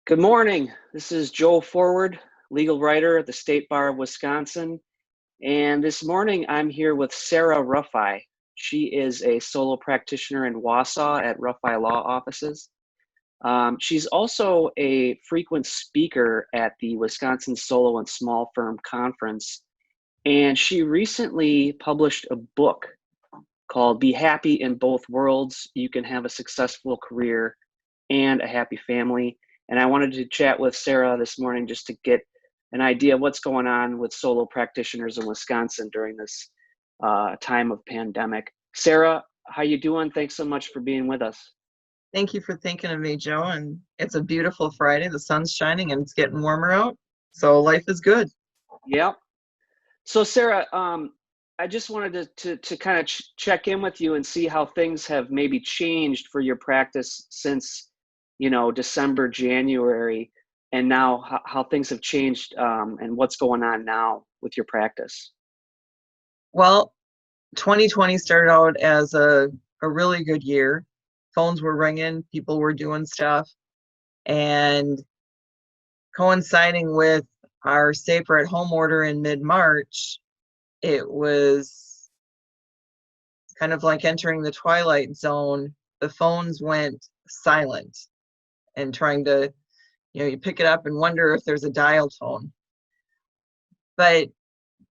Good morning. This is Joe Forward, legal writer at the State Bar of Wisconsin. And this morning I'm here with Sarah Ruffi. She is a solo practitioner in Wausau at Ruffi Law Offices. She's also a frequent speaker at the Wisconsin Solo and Small Firm Conference. And she recently published a book called Be Happy in Both Worlds. You can have a successful career and a happy family. And I wanted to chat with Sarah this morning just to get an idea of what's going on with solo practitioners in Wisconsin during this time of pandemic. Sarah, how you doing? Thanks so much for being with us. Thank you for thinking of me, Joe. And it's a beautiful Friday. The sun's shining and it's getting warmer out. So life is good. Yep. So Sarah, I just wanted to kind of check in with you and see how things have maybe changed for your practice since, December, January, and now how things have changed and what's going on now with your practice. Well, 2020 started out as a really good year. Phones were ringing, people were doing stuff, and coinciding with our safer at home order in mid-March, it was kind of like entering the twilight zone. The phones went silent and trying to, you pick it up and wonder if there's a dial tone. But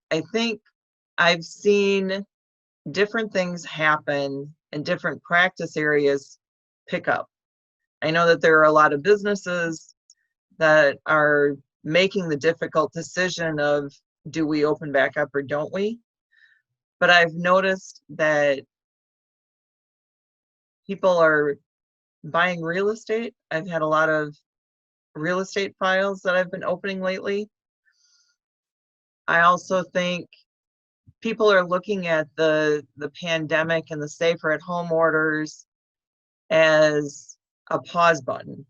I think I've seen different things happen and different practice areas pick up. I know that there are a lot of businesses that are making the difficult decision of, do we open back up or don't we? But I've noticed that people are buying real estate. I've had a lot of real estate files that I've been opening lately. I also think people are looking at the pandemic and the safer at home orders as a pause button.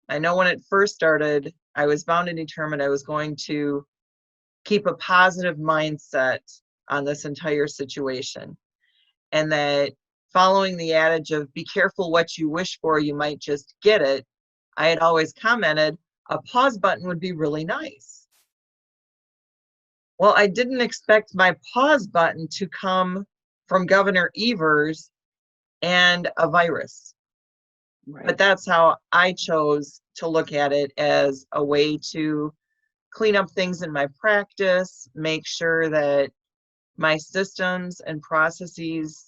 I know when it first started, I was bound and determined I was going to keep a positive mindset on this entire situation. And that following the adage of be careful what you wish for, you might just get it, I had always commented a pause button would be really nice. Well, I didn't expect my pause button to come from Governor Evers and a virus. Right. But that's how I chose to look at it, as a way to clean up things in my practice, make sure that my systems and processes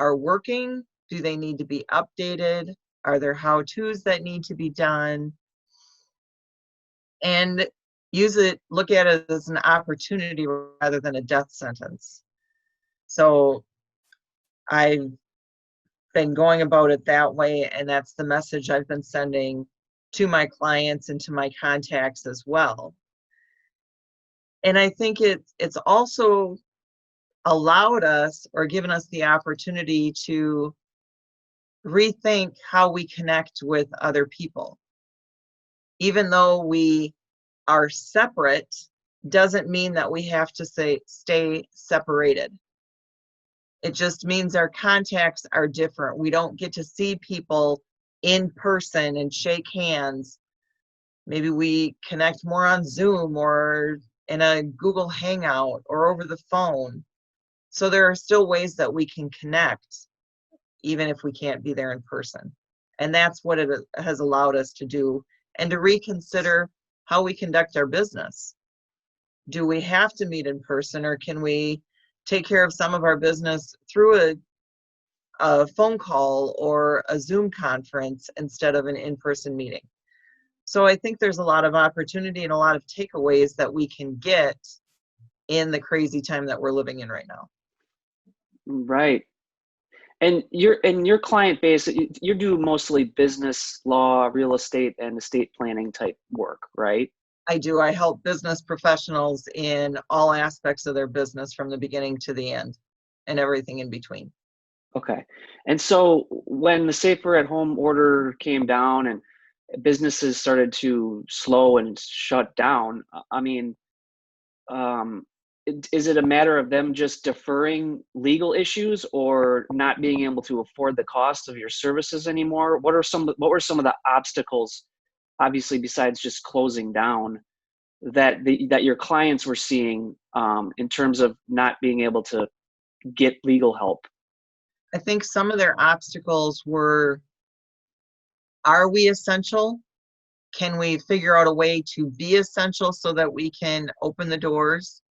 are working. Do they need to be updated? Are there how-tos that need to be done? And look at it as an opportunity rather than a death sentence. So I've been going about it that way, and that's the message I've been sending to my clients and to my contacts as well. And I think it's also allowed us, or given us, the opportunity to rethink how we connect with other people. Even though we are separate, doesn't mean that we have to stay separated. It just means our contacts are different. We don't get to see people in person and shake hands. Maybe we connect more on Zoom or in a Google Hangout or over the phone. So there are still ways that we can connect, even if we can't be there in person. And that's what it has allowed us to do, and to reconsider how we conduct our business. Do we have to meet in person, or can we take care of some of our business through a phone call or a Zoom conference instead of an in-person meeting? So I think there's a lot of opportunity and a lot of takeaways that we can get in the crazy time that we're living in right now. Right. And your client base, you do mostly business law, real estate, and estate planning type work, right? I do. I help business professionals in all aspects of their business, from the beginning to the end and everything in between. Okay. And so when the safer at home order came down and businesses started to slow and shut down, I mean, is it a matter of them just deferring legal issues or not being able to afford the cost of your services anymore? What were some of the obstacles obviously besides just closing down, that that your clients were seeing in terms of not being able to get legal help? I think some of their obstacles were, are we essential? Can we figure out a way to be essential so that we can open the doors?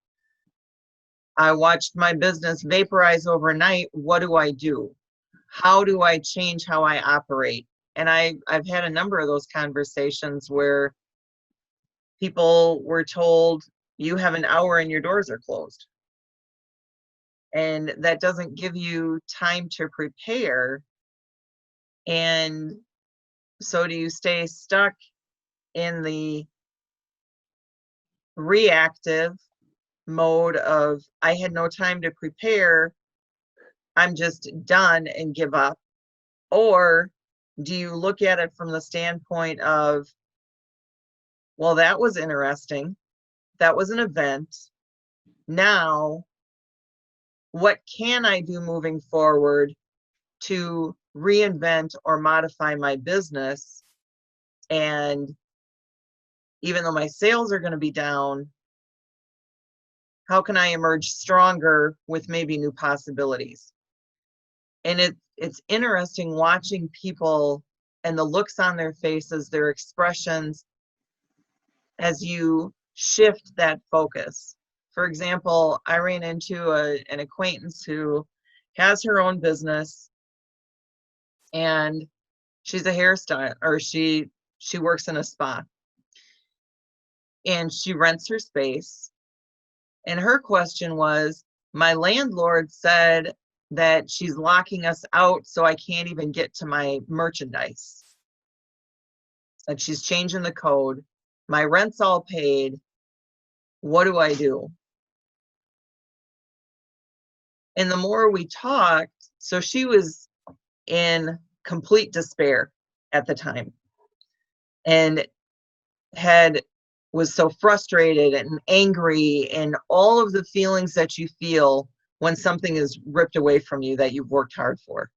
I watched my business vaporize overnight. What do I do? How do I change how I operate? And I've had a number of those conversations where people were told, you have an hour and your doors are closed. And that doesn't give you time to prepare. And so do you stay stuck in the reactive mode of, I had no time to prepare, I'm just done and give up? Or do you look at it from the standpoint of, well, that was interesting. That was an event. Now, what can I do moving forward to reinvent or modify my business? And even though my sales are going to be down, how can I emerge stronger with maybe new possibilities? And it's interesting watching people and the looks on their faces, their expressions, as you shift that focus. For example, I ran into an acquaintance who has her own business, and she's a hairstylist, or she works in a spa, and she rents her space. And her question was, my landlord said that she's locking us out, so I can't even get to my merchandise. Like, she's changing the code. My rent's all paid. What do I do? And the more we talked, so she was in complete despair at the time, and was so frustrated and angry and all of the feelings that you feel when something is ripped away from you that you've worked hard for.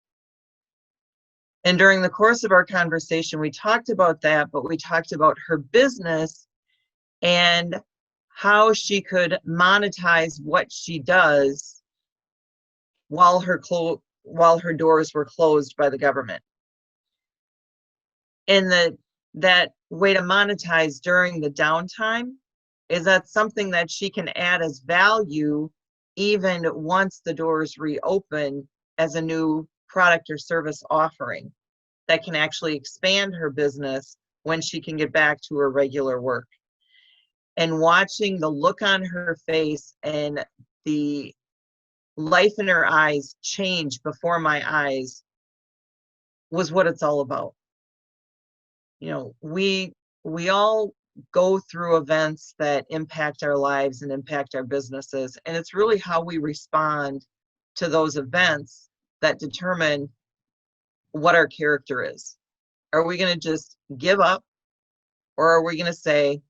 And during the course of our conversation, we talked about that, but we talked about her business and how she could monetize what she does while her doors were closed by the government. And that way to monetize during the downtime is that something that she can add as value even once the doors reopen as a new product or service offering that can actually expand her business when she can get back to her regular work. And watching the look on her face and the life in her eyes change before my eyes was what it's all about. You know, we all go through events that impact our lives and impact our businesses, and it's really how we respond to those events that determine what our character is. Are we going to just give up, or are we going to say,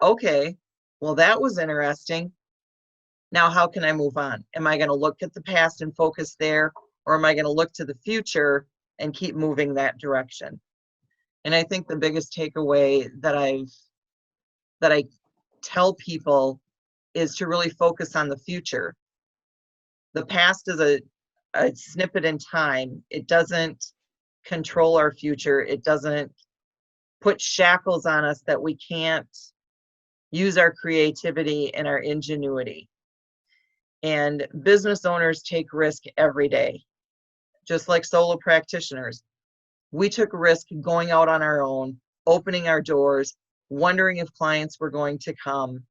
okay, well, that was interesting. Now, how can I move on? Am I going to look at the past and focus there, or am I going to look to the future and keep moving that direction? And I think the biggest takeaway that I tell people is to really focus on the future. The past is a snippet in time. It doesn't control our future. It doesn't put shackles on us that we can't use our creativity and our ingenuity. And business owners take risk every day, just like solo practitioners. We took a risk going out on our own, opening our doors, wondering if clients were going to come.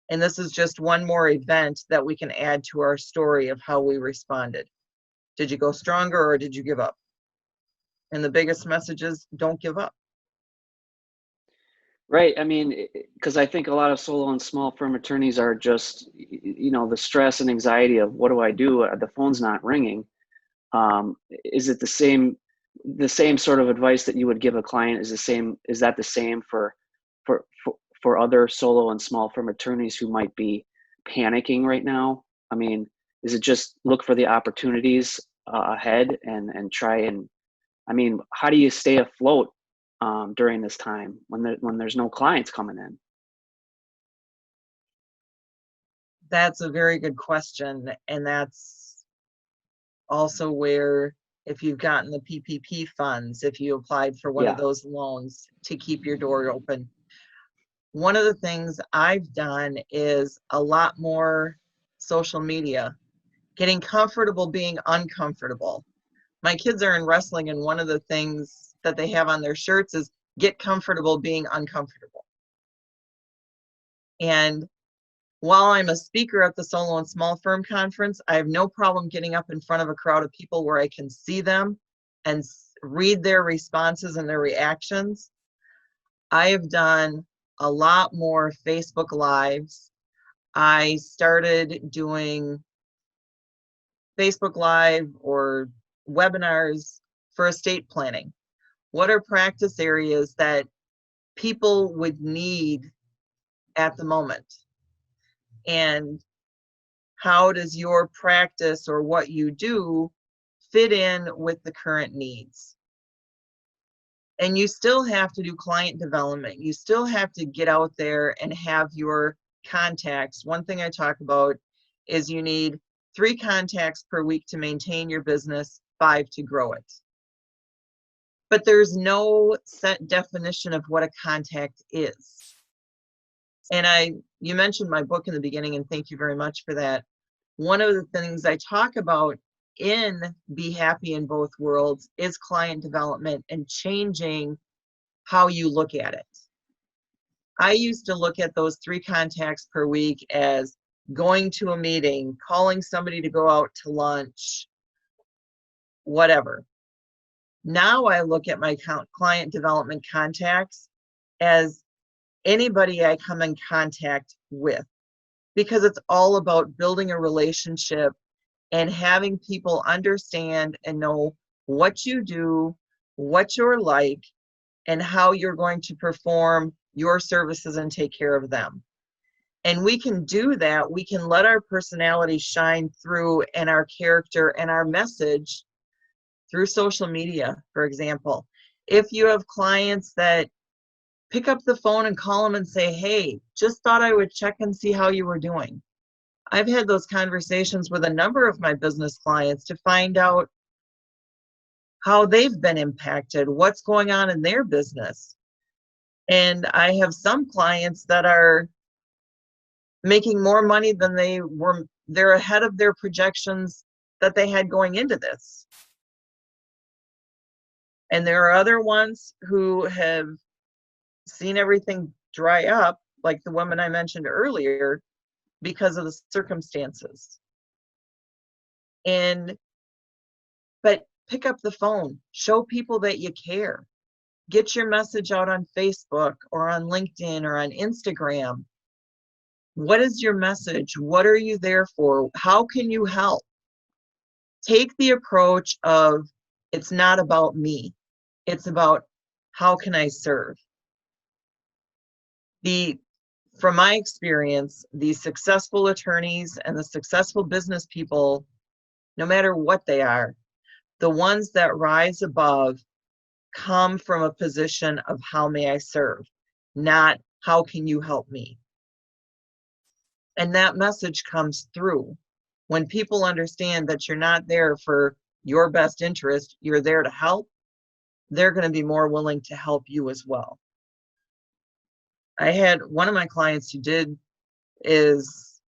And this is just one more event that we can add to our story of how we responded. Did you go stronger, or did you give up? And the biggest message is, don't give up. Right. I mean, because I think a lot of solo and small firm attorneys are just, the stress and anxiety of, what do I do? The phone's not ringing. Is it the same sort of advice that you would give a client? Is that the same for other solo and small firm attorneys who might be panicking right now? I mean, is it just look for the opportunities ahead and try and, I mean, how do you stay afloat during this time when there's no clients coming in? That's a very good question. And that's also where, if you've gotten the PPP funds, if you applied for one of Yeah. those loans to keep your door open, one of the things I've done is a lot more social media, getting comfortable being uncomfortable. My kids are in wrestling, and one of the things that they have on their shirts is get comfortable being uncomfortable. And while I'm a speaker at the Solo and Small Firm Conference, I have no problem getting up in front of a crowd of people where I can see them and read their responses and their reactions. I have done a lot more Facebook Lives. I started doing Facebook Live or webinars for estate planning. What are practice areas that people would need at the moment? And how does your practice or what you do fit in with the current needs? And you still have to do client development. You still have to get out there and have your contacts. One thing I talk about is you need 3 contacts per week to maintain your business, 5 to grow it. But there's no set definition of what a contact is. And you mentioned my book in the beginning, and thank you very much for that. One of the things I talk about in Be Happy in Both Worlds is client development and changing how you look at it. I used to look at those 3 contacts per week as going to a meeting, calling somebody to go out to lunch, whatever. Now I look at my client development contacts as anybody I come in contact with, because it's all about building a relationship and having people understand and know what you do, what you're like, and how you're going to perform your services and take care of them. And we can do that. We can let our personality shine through, and our character and our message through social media, for example. If you have clients that pick up the phone and call them and say, hey, just thought I would check and see how you were doing. I've had those conversations with a number of my business clients to find out how they've been impacted, what's going on in their business. And I have some clients that are making more money than they're ahead of their projections that they had going into this. And there are other ones who have seen everything dry up, like the woman I mentioned earlier, because of the circumstances. But pick up the phone, show people that you care. Get your message out on Facebook or on LinkedIn or on Instagram. What is your message? What are you there for? How can you help? Take the approach of, it's not about me. It's about, how can I serve? From my experience, the successful attorneys and the successful business people, no matter what they are, the ones that rise above come from a position of, how may I serve, not how can you help me? And that message comes through. When people understand that you're not there for your best interest, you're there to help, they're going to be more willing to help you as well. I had one of my clients his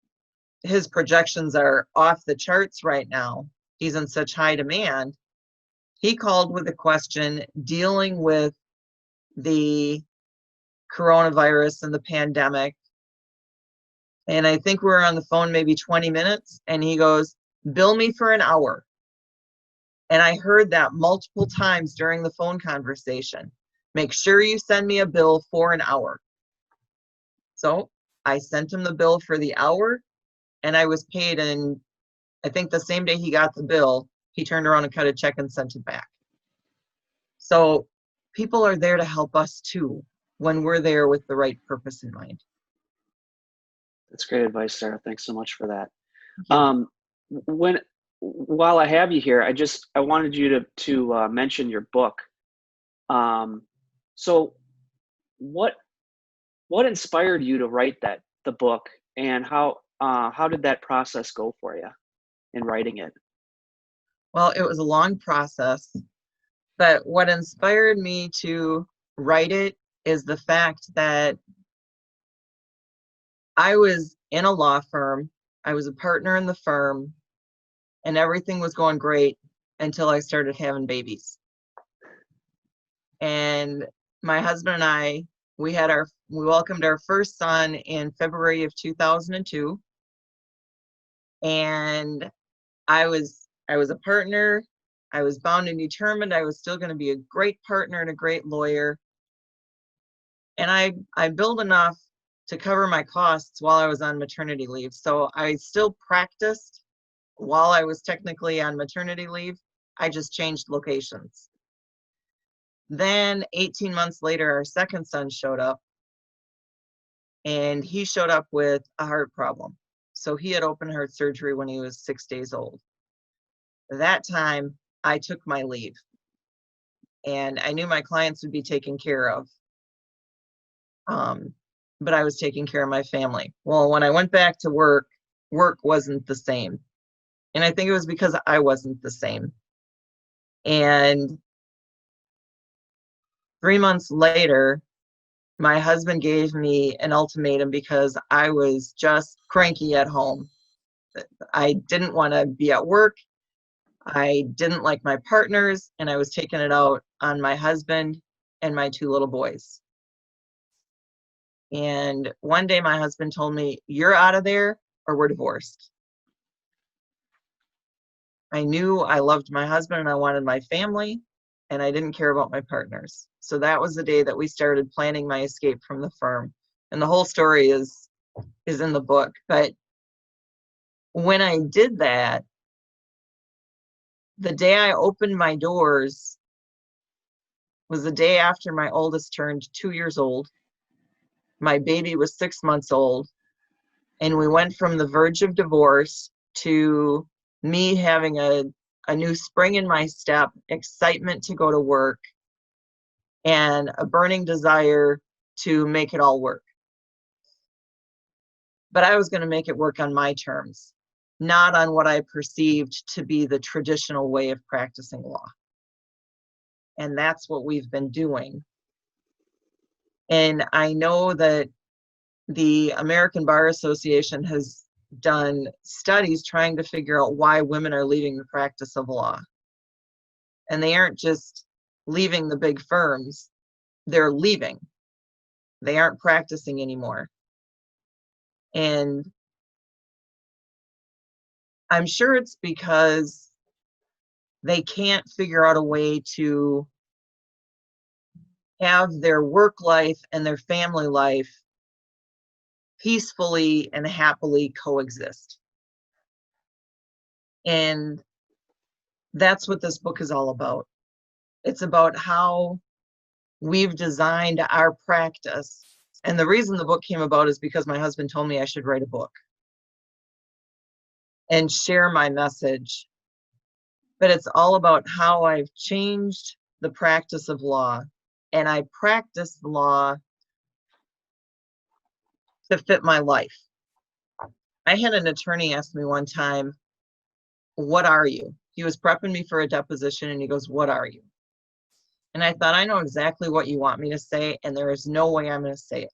projections are off the charts right now. He's in such high demand. He called with a question dealing with the coronavirus and the pandemic. And I think we were on the phone maybe 20 minutes, and he goes, bill me for an hour. And I heard that multiple times during the phone conversation. Make sure you send me a bill for an hour. So I sent him the bill for the hour, and I was paid. And I think the same day he got the bill, he turned around and cut a check and sent it back. So people are there to help us too, when we're there with the right purpose in mind. That's great advice, Sarah. Thanks so much for that. While I have you here, I wanted you to mention your book. So what what inspired you to write the book, and how did that process go for you in writing it? Well, it was a long process, but what inspired me to write it is the fact that I was in a law firm. I was a partner in the firm, and everything was going great until I started having babies. And my husband and I, we welcomed our first son in February of 2002. And I was a partner. I was bound and determined I was still going to be a great partner and a great lawyer. And I billed enough to cover my costs while I was on maternity leave. So I still practiced while I was technically on maternity leave. I just changed locations. Then 18 months later, our second son showed up, and he showed up with a heart problem. So he had open heart surgery when he was 6 days old. That time, I took my leave, and I knew my clients would be taken care of. But I was taking care of my family. Well, when I went back to work, work wasn't the same. And I think it was because I wasn't the same. And 3 months later, my husband gave me an ultimatum because I was just cranky at home. I didn't want to be at work. I didn't like my partners, and I was taking it out on my husband and my two little boys. And one day my husband told me, "You're out of there or we're divorced." I knew I loved my husband and I wanted my family, and I didn't care about my partners. So that was the day that we started planning my escape from the firm. And the whole story is in the book. But when I did that, the day I opened my doors was the day after my oldest turned 2 years old. My baby was 6 months old, and we went from the verge of divorce to me having a new spring in my step, excitement to go to work, and a burning desire to make it all work. But I was going to make it work on my terms, not on what I perceived to be the traditional way of practicing law. And that's what we've been doing. And I know that the American Bar Association has done studies trying to figure out why women are leaving the practice of law. And they aren't just leaving the big firms, they're leaving. They aren't practicing anymore. And I'm sure it's because they can't figure out a way to have their work life and their family life peacefully and happily coexist. And that's what this book is all about. It's about how we've designed our practice. And the reason the book came about is because my husband told me I should write a book and share my message. But it's all about how I've changed the practice of law. And I practice law to fit my life. I had an attorney ask me one time, "What are you?" He was prepping me for a deposition, and he goes, "What are you?" And I thought, I know exactly what you want me to say, and there is no way I'm going to say it.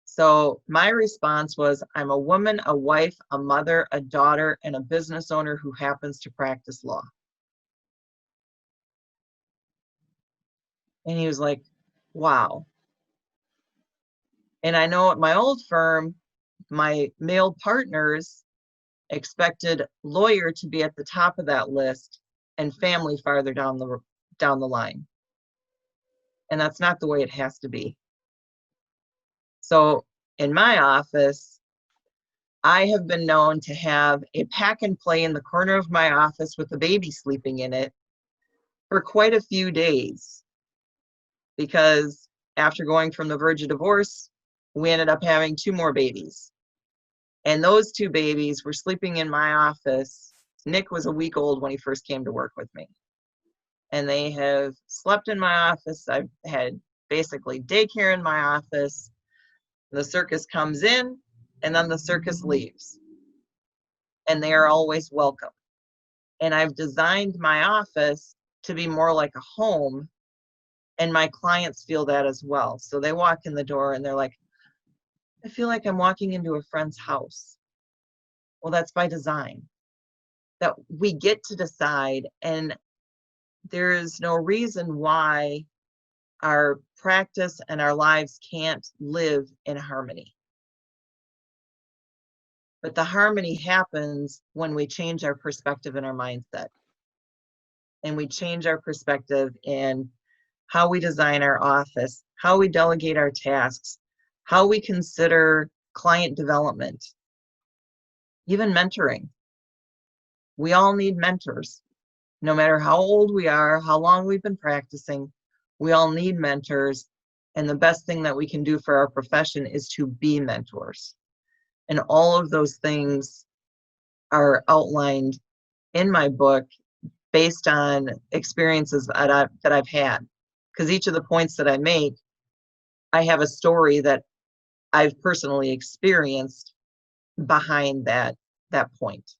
So my response was, I'm a woman, a wife, a mother, a daughter, and a business owner who happens to practice law. And he was like, wow. And I know at my old firm, my male partners expected lawyer to be at the top of that list and family farther down the line. And that's not the way it has to be. So in my office, I have been known to have a pack and play in the corner of my office with a baby sleeping in it for quite a few days. Because after going from the verge of divorce, we ended up having 2 more babies. And those 2 babies were sleeping in my office. Nick was a week old when he first came to work with me. And they have slept in my office. I've had basically daycare in my office. The circus comes in and then the circus leaves, and they are always welcome. And I've designed my office to be more like a home, and my clients feel that as well. So they walk in the door and they're like, I feel like I'm walking into a friend's house. Well, that's by design. That we get to decide, and there is no reason why our practice and our lives can't live in harmony. But the harmony happens when we change our perspective and our mindset. And we change our perspective in how we design our office, how we delegate our tasks, how we consider client development, even mentoring. We all need mentors. No matter how old we are, how long we've been practicing, we all need mentors. And the best thing that we can do for our profession is to be mentors. And all of those things are outlined in my book based on experiences that I've had. Because each of the points that I make, I have a story that I've personally experienced behind that point.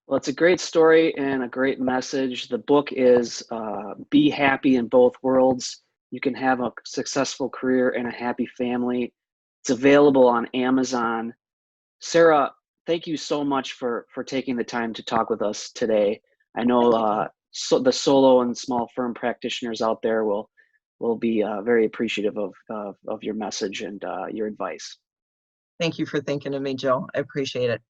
Well, it's a great story and a great message. The book is Be Happy in Both Worlds. You can have a successful career and a happy family. It's available on Amazon. Sarah, thank you so much for taking the time to talk with us today. I know the solo and small firm practitioners out there will be very appreciative of your message and your advice. Thank you for thinking of me, Joe. I appreciate it.